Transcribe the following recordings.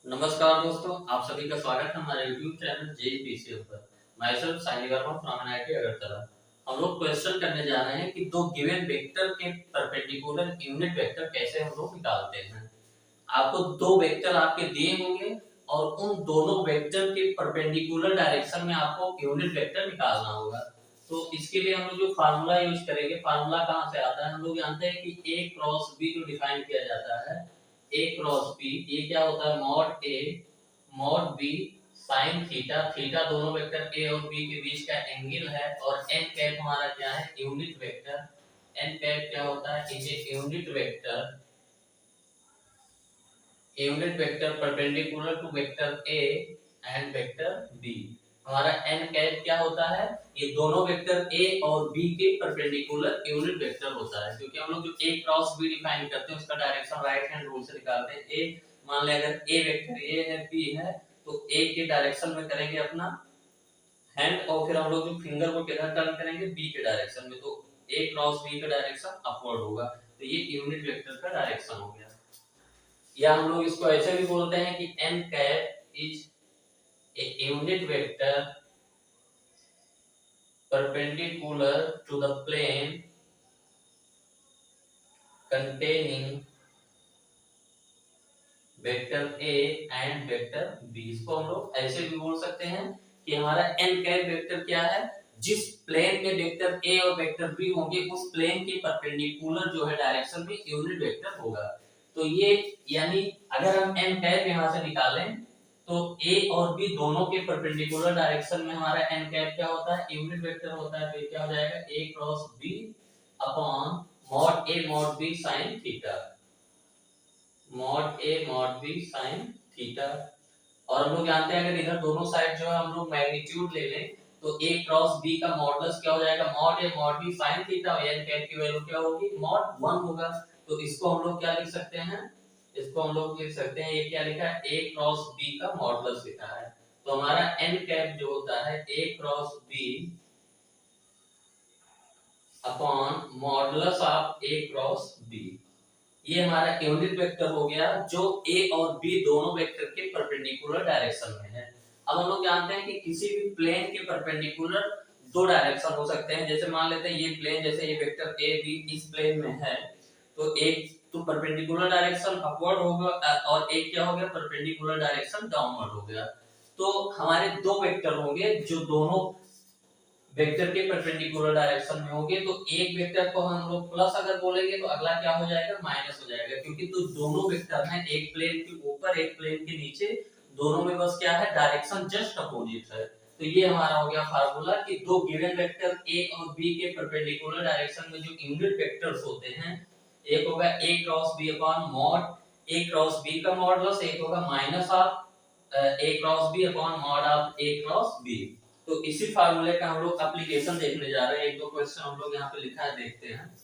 नमस्कार दोस्तों, आप सभी का स्वागत है हमारे YouTube चैनल जेपीसी पर। मैं सिर्फ साइनी वर्मा फ्रॉम एनआईटी अगरतला। हम लोग क्वेश्चन करने जा रहे हैं कि दो गिवन वेक्टर के परपेंडिकुलर यूनिट वेक्टर कैसे हम लोग निकालते हैं। आपको दो वेक्टर आपके दिए होंगे और उन दोनों वेक्टर के परपेंडिकुलर डायरेक्शन में आपको यूनिट वेक्टर निकालना होगा। तो इसके लिए हम लोग जो फार्मूला यूज करेंगे, फार्मूला कहाँ से आता है, हम लोग जानते हैं कि ए क्रॉस बी जो डिफाइन किया जाता है, ए क्रॉस बी, ये क्या होता है, mod a mod b sin theta. Theta दोनों वेक्टर ए और बी के बीच का एंगल है और एन कैप हमारा क्या है, यूनिट वेक्टर। एन कैप क्या होता है, is a unit vector perpendicular to vector A and vector B. हमारा एन कैप क्या होता है, ये दोनों वेक्टर ए और बी के परपेंडिकुलर यूनिट वेक्टर होता है। क्योंकि हम लोग जो ए क्रॉस बी डिफाइन करते हैं उसका डायरेक्शन राइट हैंड रूल से निकालते हैं। ए मान ले अगर ए वेक्टर ए है, बी है, तो ए के डायरेक्शन में करेंगे अपना हैंड और फिर हम लोग जो फिंगर को किधर टर्न करेंगे, बी के डायरेक्शन में। तो ए क्रॉस बी का डायरेक्शन अपवर्ड होगा, तो ये यूनिट वेक्टर का डायरेक्शन हो गया। या हम लोग इसको ऐसे भी बोलते हैं कि n cap is a unit vector perpendicular to the plane containing vector a and vector b। इसको हम लोग ऐसे भी बोल सकते हैं कि हमारा n कैप वेक्टर क्या है, जिस प्लेन में वेक्टर a और वेक्टर b होंगे उस प्लेन के परपेंडिकुलर जो है डायरेक्शन में यूनिट वेक्टर होगा। तो ये यानी अगर हम n कैप यहां से निकालें तो a और b दोनों के परपेंडिकुलर डायरेक्शन में हमारा n कैप क्या होता है, यूनिट वेक्टर होता है। तो क्या हो जाएगा, a cross b upon mod a mod b sin theta, mod a mod b sin theta. और हम लोग जानते हैं अगर इधर दोनों साइड जो है हम लोग मैग्नीट्यूड ले लें तो a क्रॉस b का मॉडुलस क्या हो जाएगा, mod a mod b sin theta, और n कैप की वैल्यू क्या होगी, मॉड 1 होगा। तो इसको हम लोग क्या लिख सकते हैं, इसको हम लोग लिख सकते हैं, ये क्या लिखा है, a क्रॉस b का मॉडुलस लिखा है। तो हमारा n कैप जो होता है a cross b upon modulus of a cross b, ये हमारा यूनिट वेक्टर हो गया जो a और b दोनों वेक्टर के परपेंडिकुलर डायरेक्शन में है। अब हम लोग जानते हैं कि किसी भी प्लेन के परपेंडिकुलर दो डायरेक्शन हो सकते हैं। जैसे मान लेते हैं ये प्लेन, जैसे ये वेक्टर a b इस प्लेन में है, तो एक तो परपेंडिकुलर डायरेक्शन अपवर्ड होगा और एक क्या हो गया, परपेंडिकुलर डायरेक्शन डाउनवर्ड हो गया। तो हमारे दो वेक्टर होंगे जो दोनों वेक्टर के परपेंडिकुलर डायरेक्शन में होंगे। तो एक वेक्टर को हम लोग प्लस अगर बोलेंगे तो अगला क्या हो जाएगा, माइनस हो जाएगा। क्योंकि तो दोनों वेक्टर हैं, एक प्लेन के ऊपर एक प्लेन के नीचे, दोनों में बस क्या है, डायरेक्शन जस्ट अपोजिट है। तो ये हमारा हो गया फार्मूला कि दो गिवन वेक्टर a और b के परपेंडिकुलर डायरेक्शन में जो यूनिट वेक्टर्स होते हैं, एक होगा a cross b upon mod a cross b का मॉडुलस, एक होगा minus of a cross b upon mod of a cross b। तो इसी फार्मूले का हम लोग एप्लीकेशन देखने जा रहे हैं। एक दो क्वेश्चन हम लोग यहाँ पे लिखा है, देखते हैं।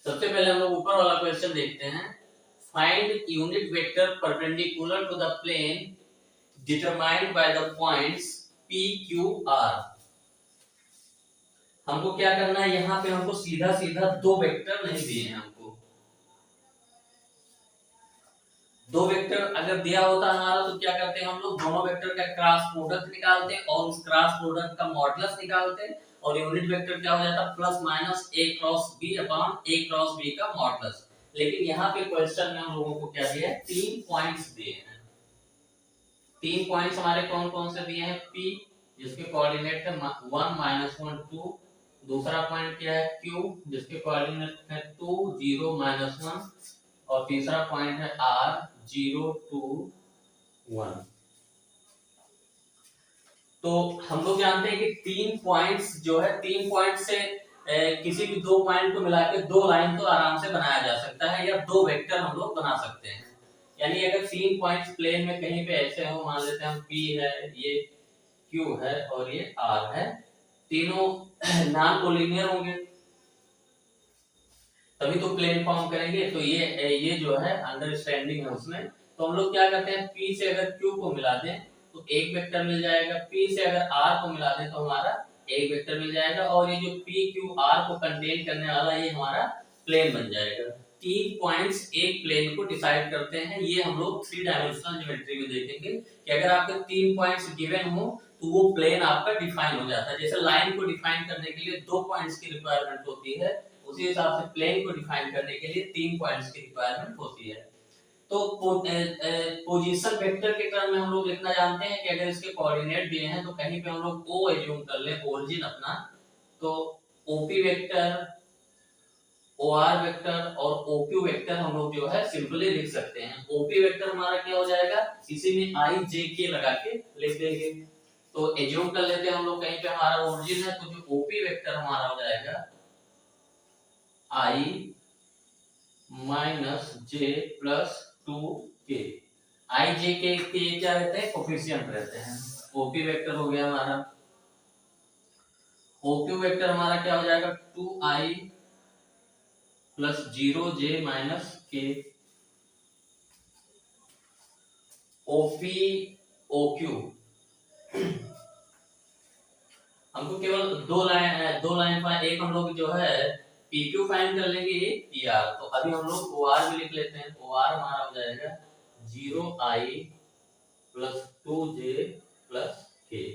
सबसे पहले हम लोग ऊपर वाला क्वेश्चन देखते हैं। Find unit vector perpendicular to the plane determined by the points p q r। हमको क्या करना है, यहाँ पे हमको सीधा सीधा दो वेक्टर नहीं दिए हैं। हमको दो वेक्टर अगर दिया होता हमारा तो क्या करते हैं, हम लोग दोनों वेक्टर का क्रॉस प्रोडक्ट निकालते हैं और उस क्रॉस प्रोडक्ट का मॉडुलस निकालते हैं और यूनिट वेक्टर क्या हो जाता है, plus minus a cross b upon a cross b का मॉडुलस। लेकिन यहाँ पे क्वेश्चन में हम लोगों को क्या दिया है, तीन पॉइंट्स दिए हैं। तीन पॉइंट्स हमारे कौन कौन से दिए हैं, p जिसके कोऑर्डिनेट है 1 -1 2, दूसरा पॉइंट क्या है q जिसके कोऑर्डिनेट है 2 0 -1, और तीसरा पॉइंट है r 0 2 1। तो हम लोग जानते हैं कि तीन पॉइंट्स जो है, तीन पॉइंट से किसी भी दो पॉइंट को मिला के दो लाइन तो आराम से बनाया जा सकता है, या दो वेक्टर हम लोग बना सकते हैं। यानी अगर तीन पॉइंट्स प्लेन में कहीं पे ऐसे हो, मान लेते हैं हम P है, ये Q है और ये R है, तीनों नॉन कोलिनियर होंगे तभी तो प्लेन फॉर्म करेंगे। तो ये जो है अंडरस्टैंडिंग है उसमें। तो हम लोग क्या करते हैं, P से अगर Q को मिला दें तो एक वेक्टर मिल जाएगा, P से अगर R को मिला दें तो हमारा एक वेक्टर मिल जाएगा, और ये जो P Q R को कंटेन करने वाला ये हमारा प्लेन बन जाएगा। 3 पॉइंट्स एक प्लेन को डिसाइड करते हैं। ये हम लोग 3 डायमेंशनल ज्योमेट्री में देखेंगे कि अगर आपके 3 पॉइंट्स गिवन हो तो वो प्लेन आपका डिफाइन हो जाता है। जैसे लाइन को डिफाइन करने के लिए 2 पॉइंट्स की रिक्वायरमेंट होती है, उसी हिसाब से प्लेन को डिफाइन करने के लिए 3 पॉइंट्स की रिक्वायरमेंट होती है। तो पोजीशन वेक्टर के टर्म में हम लोग लिखना जानते हैं कि अगर इसके कोऑर्डिनेट दिए हैं तो कहीं पे हम लोग ओ एज्यूम कर लें, ओरिजिन अपना, तो ओपी वेक्टर, ओआर वेक्टर और ओक्यू वेक्टर हम लोग जो है सिंपली लिख सकते हैं। ओपी वेक्टर हमारा क्या हो जाएगा, इसी में आई जे के लगा के लिख देंगे। तो एज्यूम कर लेते हैं हम लोग कहीं पे हमारा ओरिजिन है, तो जो ओपी वेक्टर हमारा हो जाएगा आई माइनस जे प्लस 2k। आई जे के क्या रहते हैं, कोफिशिएंट रहते हैं। ओपी वेक्टर हो गया हमारा। ओक्यू वेक्टर हमारा क्या हो जाएगा, 2i plus 0j minus k। OP OQ हमको केवल दो लाइन पर एक हम लोग जो है PQ फाइंड कर लेंगे, एक PR। तो अभी हम लोग OR भी लिख लेते हैं। OR हमारा हो जाएगा 0i plus 2j plus k।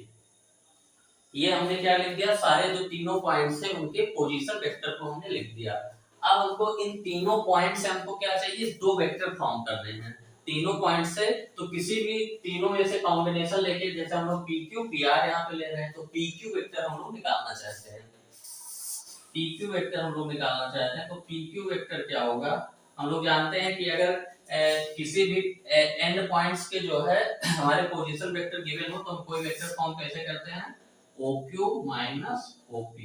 ये हमने क्या लिख दिया, सारे जो तीनों पॉइंट्स हैं उनके पोजीशन वेक्टर को हमने लिख दिया। अब हमको इन तीनों पॉइंट से हमको क्या चाहिए, दो वेक्टर फॉर्म करने हैं तीनों पॉइंट से। तो किसी भी तीनों में से कॉम्बिनेशन लेके, जैसे हम लोग PQ PR यहाँ पे ले रहे हैं, तो PQ वेक्टर हम लोग निकालना चाहते हैं। PQ वेक्टर हम लोग निकालना चाहते हैं, तो PQ वेक्टर क्या होगा, हम लोग जानते हैं कि अगर किसी भी एंड पॉइंट्स के जो है हमारे पोजीशन वेक्टर गिवन हो तो हम कोई वेक्टर फॉर्म कैसे करते हैं, OQ माइनस OP।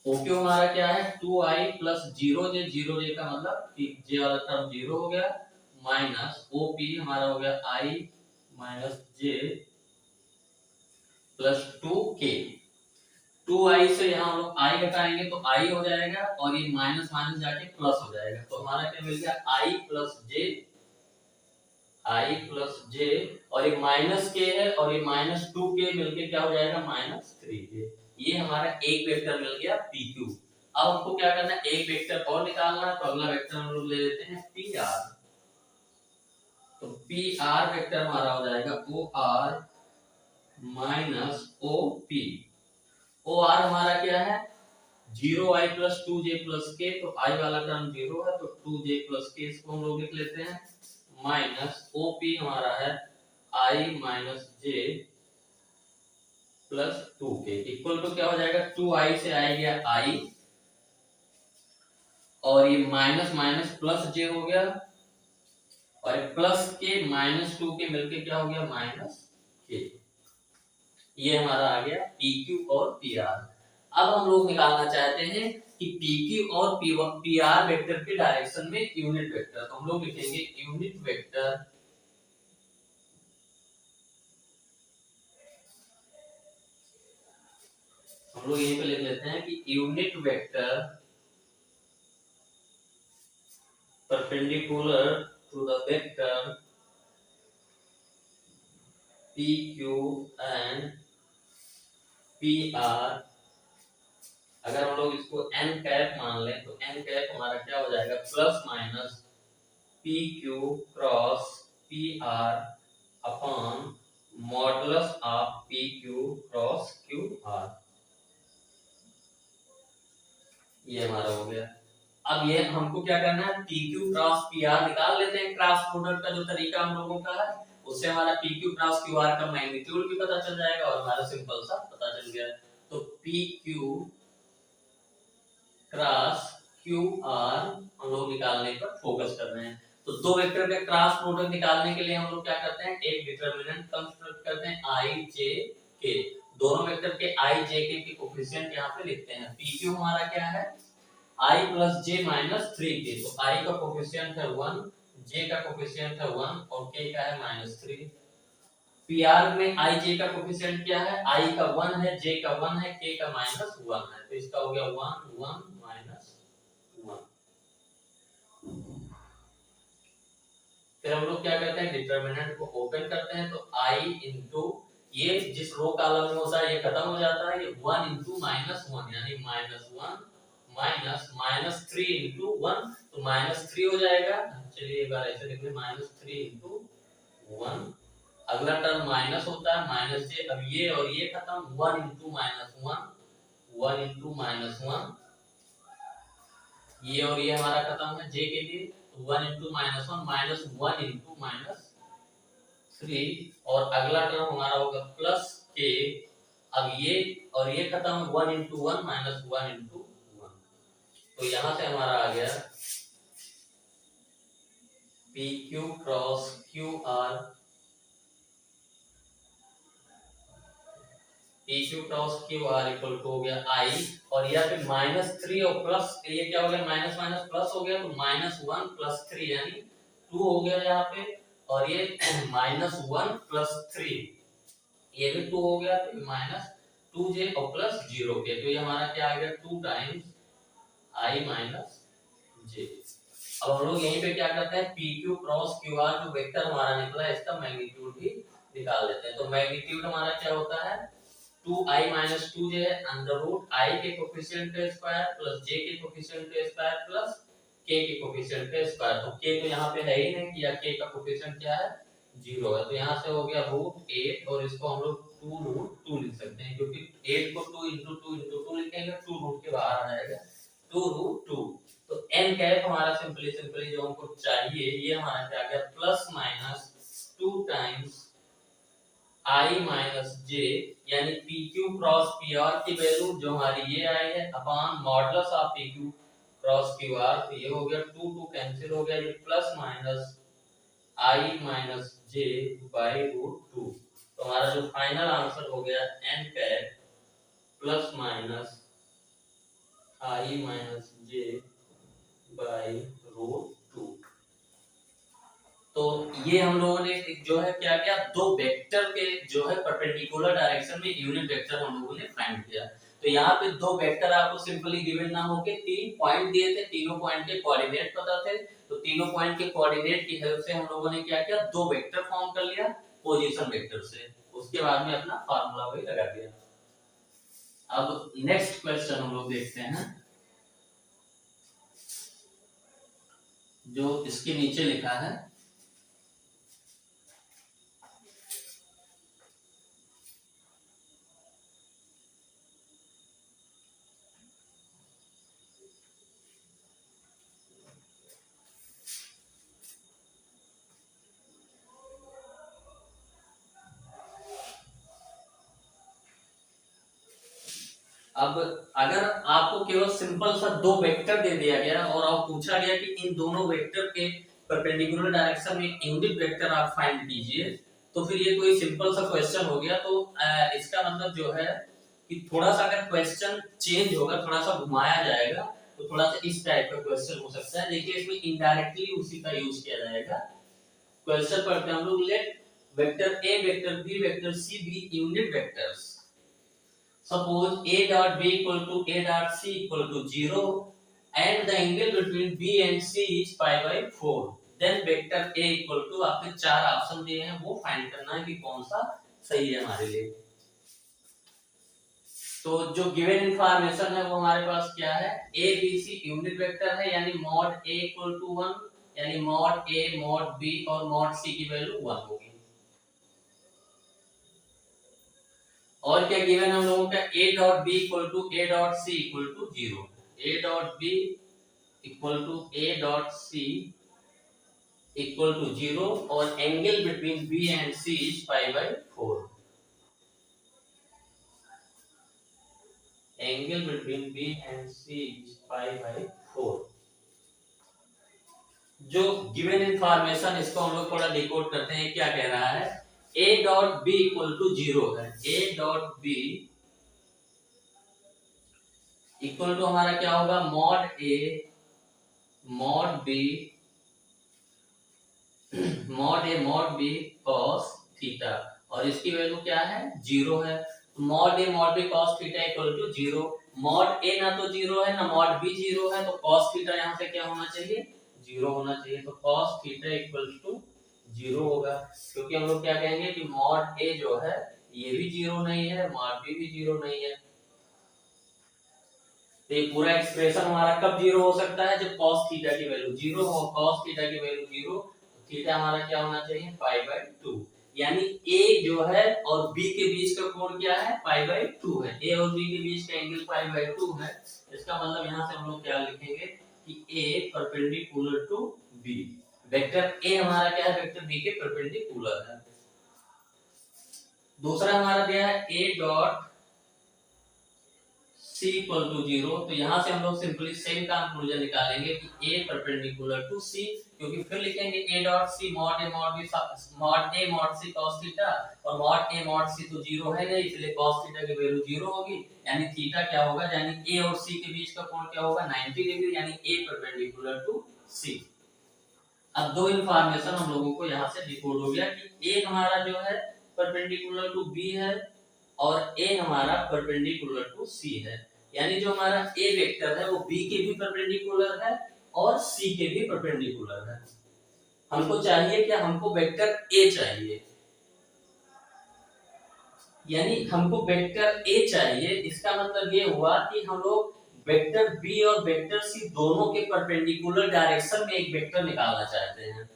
OQ हमारा क्या है, 2i प्लस 0j, 0j का मतलब कि j वाला टर्म 0 हो गया, माइनस OP हमारा हो गया i minus j plus 2k। 2i से यहाँ हम लोग i घटाएंगे तो i हो जाएगा और ये माइनस माइनस जाके प्लस हो जाएगा। तो हमारा क्या मिल गया, i प्लस j और ये माइनस k है और ये माइनस 2k मिलके क्या हो जाएगा, माइनस 3k। ये हमारा एक वेक्टर मिल गया PQ। अब हमको क्या करना है, एक वेक्टर और निकालना है, तो अगला वेक्टर हम लोग ले लेते हैं PR। तो PR वेक्टर हमारा हो जाएगा OR माइनस OP। OR हमारा क्या है, 0i plus 2j plus k। तो i वाला टर्म 0 है तो 2j प्लस k इसको हम लोग लिख लेते हैं, माइनस OP हमारा है i minus j plus 2k equal to क्या हो जाएगा, 2i से आई गया i और ये माइनस माइनस प्लस j हो गया और प्लस के माइनस 2k मिलके क्या हो गया, माइनस k। ये हमारा आ गया PQ और PR। अब हम लोग निकालना चाहते हैं कि PQ और PR वेक्टर के डायरेक्शन में यूनिट वेक्टर। तो हम लोग लिखेंगे यूनिट वेक्टर हम लोग यहीं पे लिख लेते हैं कि unit vector perpendicular to the vector PQ and PR। अगर हम लोग इसको n कैप मान लें तो n कैप हमारा क्या हो जाएगा, plus minus PQ cross PR upon modulus of PQ cross QR। ये हमारा हो गया। अब ये हमको क्या करना है, PQ क्रॉस PR निकाल लेते हैं। क्रॉस प्रोडक्ट का जो तरीका हम लोगों का है उससे हमारा PQ क्रॉस QR का मैग्नीट्यूड भी पता चल जाएगा और हमारा सिंपल सा पता चल गया। तो PQ क्रॉस QR हम लोग निकालने पर फोकस कर रहे हैं। तो दो वेक्टर का क्रॉस प्रोडक्ट निकालने के लिए हम लोग क्या करते हैं, एक डिटरमिनेंट कंस्ट्रक्ट करते हैं i j k। दोनों वेक्टर के i j k के कोफिशिएंट यहां पे लिखते हैं। PQ हमारा क्या है, i plus j minus 3k। तो i का कोफिशिएंट है 1, j का कोफिशिएंट है 1 और k का है माइनस 3। PR में i j का कोफिशिएंट क्या है, i का 1 है, j का 1 है, k का माइनस 1 है। तो इसका हो गया 1 1 माइनस 1। फिर हम लोग क्या करते हैं, डिटरमिनेंट को ओपन करते हैं। तो i इंटू ये जिस रो कॉलम में होता है ये खत्म हो जाता है, ये 1 इंटू माइनस 1 यानी minus 1 minus three into one, तो -3 हो जाएगा। चलिए एक बार ऐसे लिख ले, -3 इंटू वन। अगला टर्म माइनस होता है, -j। अब ये और ये खत्म, 1 इंटू -1, 1 इंटू -1, ये और ये हमारा खत्म है j के लिए, तो 1 इंटू -1, -1 इंटू -3, और अगला टर्म हमारा होगा प्लस k। अब ये और ये खत्म, 1 इंटू 1, -1 इंटू 1, तो यहां से हमारा आ गया P Q cross Q R, P Q cross Q R equal to हो गया आई, और या फिर -3 और प्लस, ये क्या हो गया, माइनस माइनस प्लस हो गया, तो -1 प्लस 3 यानी 2 हो गया यहाँ पे, और ये -1 प्लस 3 ये भी 2 हो गया, तो -2j और प्लस 0 के, तो ये हमारा क्या आ गया 2 टाइम्स i माइनस j। अब हम लोग यहीं पे क्या करते हैं, P Q cross Q are जो वेक्टर हमारा निकला है इसका मैग्नीट्यूड भी निकाल देते हैं। तो मैग्नीट्यूड हमारा क्या होता है, 2i माइनस 2j है, अंडर रूट i के कोफिशिएंट का स्क्वायर प्लस j के कोफिशिएंट का स्क्वायर प्लस k के कोफिशिएंट का स्क्वायर। तो k तो यहाँ पे है ही नहीं कि k का कोफिशिएंट क्या है, 0 है, तो यहाँ से हो गया रूट 8, और इसको हम लोग 2 रूट 2 लिख सकते हैं, क्योंकि 8 को 2 इंटू 2 इंटू 2 लिखेंगे, 2 रूट के बाहर आ जाएगा, 2 रूट 2। तो n कैप हमारा सिंपली जो हमको चाहिए, ये हमारा क्या आ गया, plus minus 2 times i minus j, यानी P Q cross P R की वैल्यू जो हमारी ये आई है upon modulus of P Q cross Q are, तो ये हो गया 2 2 कैंसिल हो गया, ये plus minus i minus j by root 2। तो हमारा जो फाइनल आंसर हो गया n cap plus minus i minus j by root 2। तो ये हम लोगों ने जो है क्या किया, दो वेक्टर के जो है परपेंडिकुलर डायरेक्शन में यूनिट वेक्टर हम लोगों ने फाइंड किया। तो यहाँ पे दो वेक्टर आपको सिंपली गिवन ना होके 3 पॉइंट दिए थे, तीनों पॉइंट के कोऑर्डिनेट पता थे, तो तीनों पॉइंट के कोऑर्डिनेट की हेल्प से हम लोगों ने क्या किया, दो वेक्टर फॉर्म कर लिया पोजीशन वेक्टर से, उसके बाद में अपना फार्मूला वही लगा दिया। अब नेक्स्ट क्वेश्चन हम लोग देखते हैं, जो इसके नीचे लिखा है, अब अगर आपको केवल सिंपल सा दो वेक्टर दे दिया गया और आप पूछा गया कि इन दोनों वेक्टर के परपेंडिकुलर डायरेक्शन में यूनिट वेक्टर आप फाइंड कीजिए, तो फिर ये कोई सिंपल सा क्वेश्चन हो गया। तो इसका मतलब जो है कि थोड़ा सा अगर क्वेश्चन चेंज होगा, थोड़ा सा घुमाया जाएगा, तो थोड़ा सा इस टाइप का क्वेश्चन हो सकता है। देखिए इसमें इनडायरेक्टली उसी का यूज किया जाएगा। क्वेश्चन पढ़ते हैं हम लोग, let vector A, vector B, vector C be unit vectors. Suppose a dot b equal to a dot c equal to 0 and the angle between b and c is pi by 4. Then vector a equal to, आपने चार option दिए हैं, वो find करना है कि कौन सा सही है हमारे लिए। तो जो गिवन इंफॉर्मेशन है वो हमारे पास क्या है, a b c unit vector है, यानी मॉड a इक्वल टू 1, यानी मॉड a मॉड b और मॉड c की वैल्यू 1 होगी। और क्या गिवन हम लोगों का, a dot b equal to a dot c equal to 0, a dot b equal to a dot c equal to 0, और angle between b and c is pi by 4। Angle between b and c is pi by 4। जो given information, इसको हम लोग थोड़ा decode करते हैं, क्या कह रहा है, a dot b equal to 0 है, a dot b equal to हमारा क्या होगा, mod a mod b mod b cos theta, और इसकी वैल्यू क्या है, 0 है। Mod a cos theta equal to 0। Mod a ना तो 0 है ना मॉड b 0 है, तो cos थीटा यहाँ से क्या होना चाहिए, 0 होना चाहिए। तो cos थीटा इक्वल टू 0 होगा, क्योंकि हम लोग क्या कहेंगे कि मॉड a जो है ये भी 0 नहीं है, मॉड b भी 0 नहीं है। तो ये पूरा एक्सप्रेशन हमारा कब जीरो हो सकता है, जब cos थीटा की वैल्यू जीरो हो, cos थीटा की वैल्यू जीरो, थीटा हमारा क्या होना चाहिए π/2, यानी a जो है और b के बीच का कोण क्या है π/2 है, a और b के बीच का एंगल π/2 है। इसका मतलब यहाँ से हम लोग क्या लिखेंगे कि a perpendicular to b, vector a हमारा क्या है, वेक्टर b के परपेंडिकुलर है। दूसरा हमारा दिया है a dot c equal to 0, तो यहां से हम लोग सिंपली सेम कंक्लूजन निकालेंगे कि a परपेंडिकुलर टू c, क्योंकि फिर लिखेंगे a dot c mod a mod b mod a mod c cos theta, और मॉड a मॉड c तो 0 है नहीं, इसलिए cos थीटा की वैल्यू 0 होगी, यानी थीटा क्या होगा, यानी a और c के बीच का कोण क्या होगा 90 डिग्री, यानी a परपेंडिकुलर टू c। अब दो इंफॉर्मेशन हम लोगों को यहाँ से डिकोड हो गया कि a हमारा जो है परपेंडिकुलर टू b है और a हमारा परपेंडिकुलर टू c है, यानी जो हमारा a वेक्टर है वो b के भी परपेंडिकुलर है और c के भी परपेंडिकुलर है। हमको चाहिए क्या, हमको वेक्टर a चाहिए, यानी हमको वेक्टर a चाहिए। इसका मतलब ये हुआ कि हम लोग वेक्टर b और वेक्टर c दोनों के परपेंडिकुलर डायरेक्शन में एक वेक्टर निकालना चाहते हैं।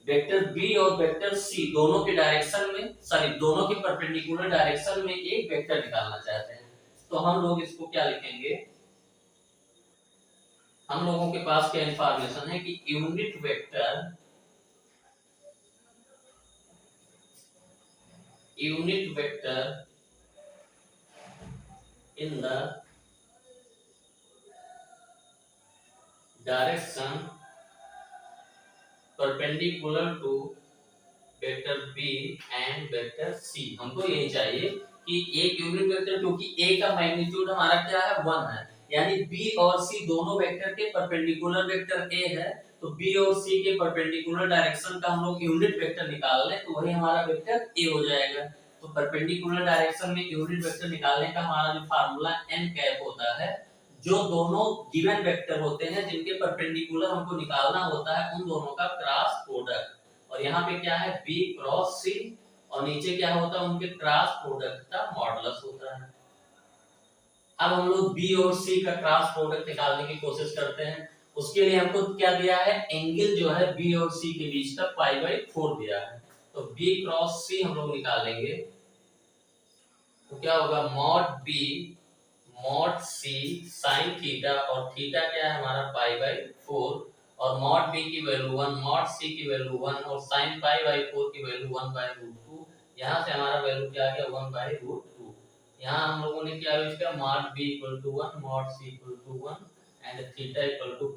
वेक्टर b और वेक्टर c दोनों के डायरेक्शन में, सॉरी दोनों के परपेंडिकुलर डायरेक्शन में एक वेक्टर निकालना चाहते हैं। तो हम लोग इसको क्या लिखेंगे, हम लोगों के पास क्या इंफॉर्मेशन है कि unit vector in the direction perpendicular to vector b and vector c। हमको यही चाहिए कि एक यूनिट वेक्टर, क्योंकि a का मैग्नीट्यूड हमारा क्या है 1 है, यानी b और c दोनों वेक्टर के परपेंडिकुलर वेक्टर a है, तो b और c के परपेंडिकुलर डायरेक्शन का हम लोग यूनिट वेक्टर निकाल लें तो वही हमारा वेक्टर a हो जाएगा। तो परपेंडिकुलर डायरेक्शन में यूनिट वेक्टर निकालने का हमारा जो फार्मूला n कैप होता है, जो दोनों गिवन वेक्टर होते हैं जिनके परपेंडिकुलर हमको निकालना होता है उन दोनों का क्रॉस प्रोडक्ट, और यहाँ पे क्या है b क्रॉस c, और नीचे क्या होता है उनके क्रॉस प्रोडक्ट का मॉडुलस होता है। अब हम लोग b और c का क्रॉस प्रोडक्ट निकालने की कोशिश करते हैं। उसके लिए हमको क्या दिया है, एंगल जो है b और c के बीच का π/4 दिया है, तो b क्रॉस c हम लोग निकालेंगे तो क्या होगा mod b mod c sin theta, और थीटा क्या है हमारा π/4, और मॉड b की वैल्यू 1, मॉड c की वैल्यू 1, और sin π/4 की वैल्यू 1/√2। यहां से हमारा वैल्यू क्या आ गया 1/√2। यहां हम लोगों ने क्या यूज किया, mod b = 1, mod c = 1 and theta =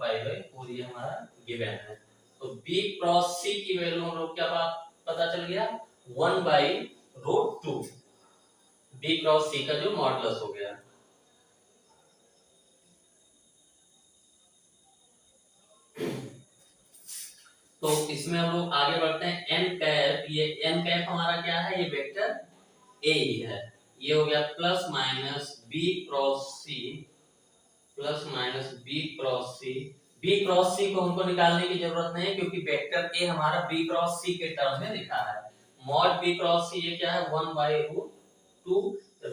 π/4, ये हमारा गिवन है। तो b क्रॉस c की वैल्यू हम लोग क्या पता चल गया 1/√2, b क्रॉस c का जो मॉडुलस हो गया। तो इसमें हम लोग आगे बढ़ते हैं n कैप, ये n कैप हमारा क्या है, ये वेक्टर a ही है, ये हो गया plus minus b cross c, plus minus b cross c। b cross c को हमको निकालने की जरूरत नहीं है क्योंकि वेक्टर a हमारा b क्रॉस c के टर्म में लिखा है। मॉड b क्रॉस c ये क्या है 1/√2,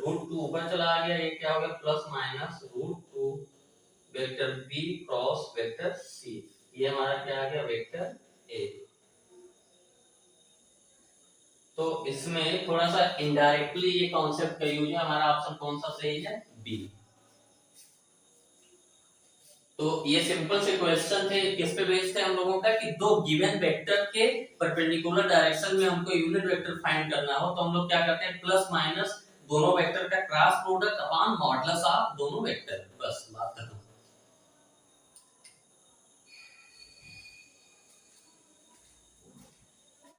√2 ऊपर चला आ गया, ये क्या हो गया plus minus √2 vector b cross vector c, ये हमारा क्या आ गया वेक्टर a। तो इसमें थोड़ा सा इनडायरेक्टली ये कॉन्सेप्ट का यूज है, हमारा ऑप्शन कौन सा सही है, बी। तो ये सिंपल से क्वेश्चन थे, किस पे बेस्ड थे हम लोगों का कि दो गिवन वेक्टर के परपेंडिकुलर डायरेक्शन में हमको यूनिट वेक्टर फाइंड करना हो, तो हम लोग क्या करते हैं प्लस माइनस दोनों वेक्टर का cross product upon modulus of दोनों वेक्टर, बस बात